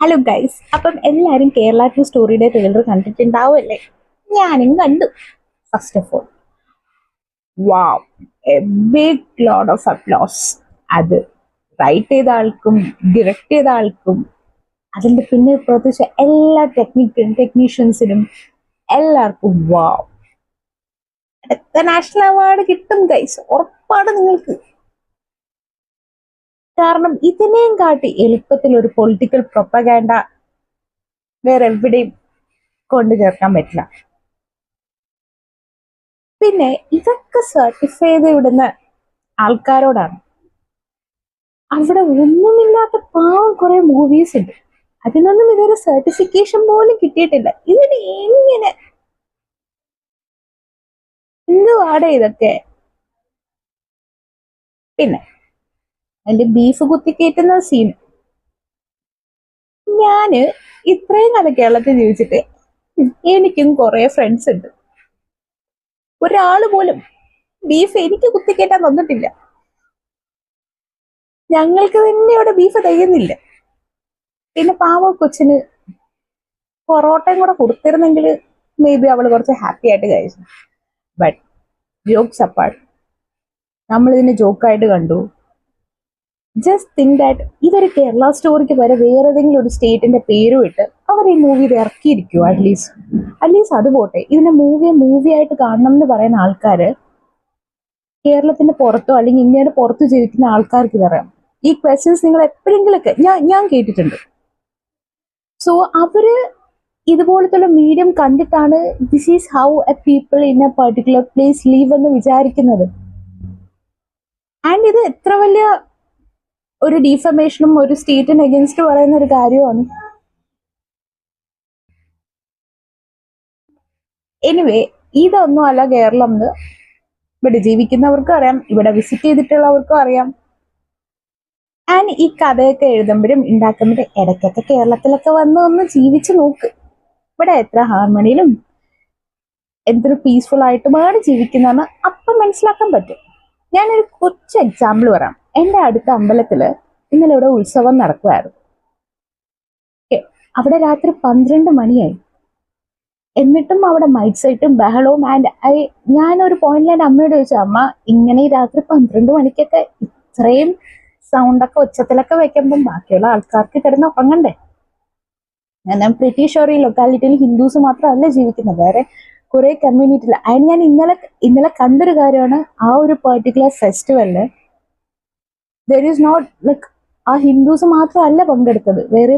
Hello guys, അപ്പം എല്ലാവരും Kerala two സ്റ്റോറിയുടെ ട്രെയിലർ കണ്ടിട്ടുണ്ടാവുമല്ലേ? ഞാനും കണ്ടു. First of all, wow, a big load of applause. അത് റൈറ്റ് ചെയ്ത ആൾക്കും ഡയറക്റ്റ് ചെയ്ത ആൾക്കും അതിന്റെ പിന്നെ പ്രവർത്തിച്ച എല്ലാ ടെക്നീഷ്യൻസിനും എല്ലാവർക്കും വാവ്. അടുത്ത നാഷണൽ അവാർഡ് കിട്ടും ഗൈസ്, ഉറപ്പാണ് നിങ്ങൾക്ക്. കാരണം ഇതിനെയും കാട്ടി എളുപ്പത്തിൽ ഒരു പൊളിറ്റിക്കൽ പ്രൊപ്പഗാൻഡ വേറെ എവിടെയും കൊണ്ടു ചേർക്കാൻ പറ്റില്ല. പിന്നെ ഇതൊക്കെ സർട്ടിഫൈ ചെയ്ത് വിടുന്ന ആൾക്കാരോടാണ്. അവിടെ ഒന്നുമില്ലാത്ത പാവം കുറെ മൂവീസ് ഉണ്ട്, അതിനൊന്നും ഇതൊരു സർട്ടിഫിക്കേഷൻ പോലും കിട്ടിയിട്ടില്ല. ഇതിന് എങ്ങനെ എന്തുവാടെ ഇതൊക്കെ? പിന്നെ എന്റെ ബീഫ് കുത്തിക്കയറ്റുന്ന സീൻ, ഞാന് ഇത്രയും കാലം കേരളത്തിൽ ജീവിച്ചിട്ട് എനിക്കും കുറെ ഫ്രണ്ട്സ് ഉണ്ട്. ഒരാള് പോലും ബീഫ് എനിക്ക് കുത്തിക്കയറ്റാൻ തന്നിട്ടില്ല. ഞങ്ങൾക്ക് തന്നെ ഇവിടെ ബീഫ് തികയുന്നില്ല. പിന്നെ പാവ കൊച്ചിന് പൊറോട്ടയും കൂടെ കൊടുത്തിരുന്നെങ്കിൽ മേ ബി അവള് കുറച്ച് ഹാപ്പി ആയിട്ട് കഴിച്ചു. ബട്ട് ജോക്സ് അപ്പാർട്ട്, നമ്മൾ ഇതിനെ ജോക്കായിട്ട് കണ്ടു. ജസ്റ്റ് തിങ്ക് ദാറ്റ് ഇതൊരു കേരള സ്റ്റോറിക്ക് വരെ വേറെ ഏതെങ്കിലും ഒരു സ്റ്റേറ്റിന്റെ പേരും ഇട്ട് അവർ ഈ മൂവി ഇത് ഇറക്കിയിരിക്കുമോ? അറ്റ്ലീസ്റ്റ് അത് പോട്ടെ, ഇതിനെ മൂവിയായിട്ട് കാണണം എന്ന് പറയുന്ന ആൾക്കാര് കേരളത്തിന്റെ പുറത്തോ അല്ലെങ്കിൽ ഇന്ത്യയുടെ പുറത്തോ ജീവിക്കുന്ന ആൾക്കാർക്ക് ഇതറിയാം. ഈ ക്വസ്റ്റ്യൻസ് നിങ്ങൾ എപ്പോഴെങ്കിലൊക്കെ ഞാൻ കേട്ടിട്ടുണ്ട്. സോ അവര് ഇതുപോലത്തെ മീഡിയം കണ്ടിട്ടാണ് this is how A people in A particular place leave എന്ന് വിചാരിക്കുന്നത്. ആൻഡ് ഇത് എത്ര വലിയ ഒരു ഡീഫമേഷനും ഒരു സ്റ്റേറ്റിന് അഗേൻസ്റ്റ് പറയുന്ന ഒരു കാര്യമാണ്. എനിവേ, ഇതൊന്നും അല്ല കേരളം എന്ന് ഇവിടെ ജീവിക്കുന്നവർക്കും അറിയാം, ഇവിടെ വിസിറ്റ് ചെയ്തിട്ടുള്ളവർക്കും അറിയാം. ആൻഡ് ഈ കഥയൊക്കെ എഴുതുമ്പോഴും ഉണ്ടാക്കുമ്പോഴും ഇടയ്ക്കൊക്കെ കേരളത്തിലൊക്കെ ഒന്ന് ജീവിച്ചു നോക്ക്. ഇവിടെ എത്ര ഹാർമണിയിലും എന്തൊരു പീസ്ഫുൾ ആയിട്ടുമാണ് ജീവിക്കുന്നതെന്ന് അപ്പം മനസ്സിലാക്കാൻ പറ്റും. ഞാനൊരു കൊച്ചു എക്സാമ്പിൾ പറയാം. എൻ്റെ അടുത്ത അമ്പലത്തില് ഇന്നലെ ഇവിടെ ഉത്സവം നടക്കുമായിരുന്നു. അവിടെ രാത്രി 12 മണിയായി. എന്നിട്ടും അവിടെ മൈക്ക് സെറ്റും ബഹളവും. ആൻഡ് ഞാനൊരു പോയിന്റിൽ എൻ്റെ അമ്മയോട് ചോദിച്ചു, അമ്മ ഇങ്ങനെ ഈ രാത്രി 12 മണിക്കൊക്കെ ഇത്രയും സൗണ്ടൊക്കെ ഉച്ചത്തിലൊക്കെ വെക്കുമ്പം ബാക്കിയുള്ള ആൾക്കാർക്ക് കിടന്ന് ഉറങ്ങണ്ടേ? ഞാൻ പ്രിറ്റി ഷുവർ ഈ ലൊക്കാലിറ്റിയിൽ ഹിന്ദുസ് മാത്രമല്ല ജീവിക്കുന്നത്, വേറെ കുറെ കമ്മ്യൂണിറ്റിയിൽ. അതിന് ഞാൻ ഇന്നലെ കണ്ടൊരു കാര്യമാണ്, ആ ഒരു പെർട്ടിക്കുലർ ഫെസ്റ്റിവലില് ദർ ഈസ് നോട്ട് ലൈക്ക് ആ ഹിന്ദുസ് മാത്രമല്ല പങ്കെടുത്തത്, വേറെ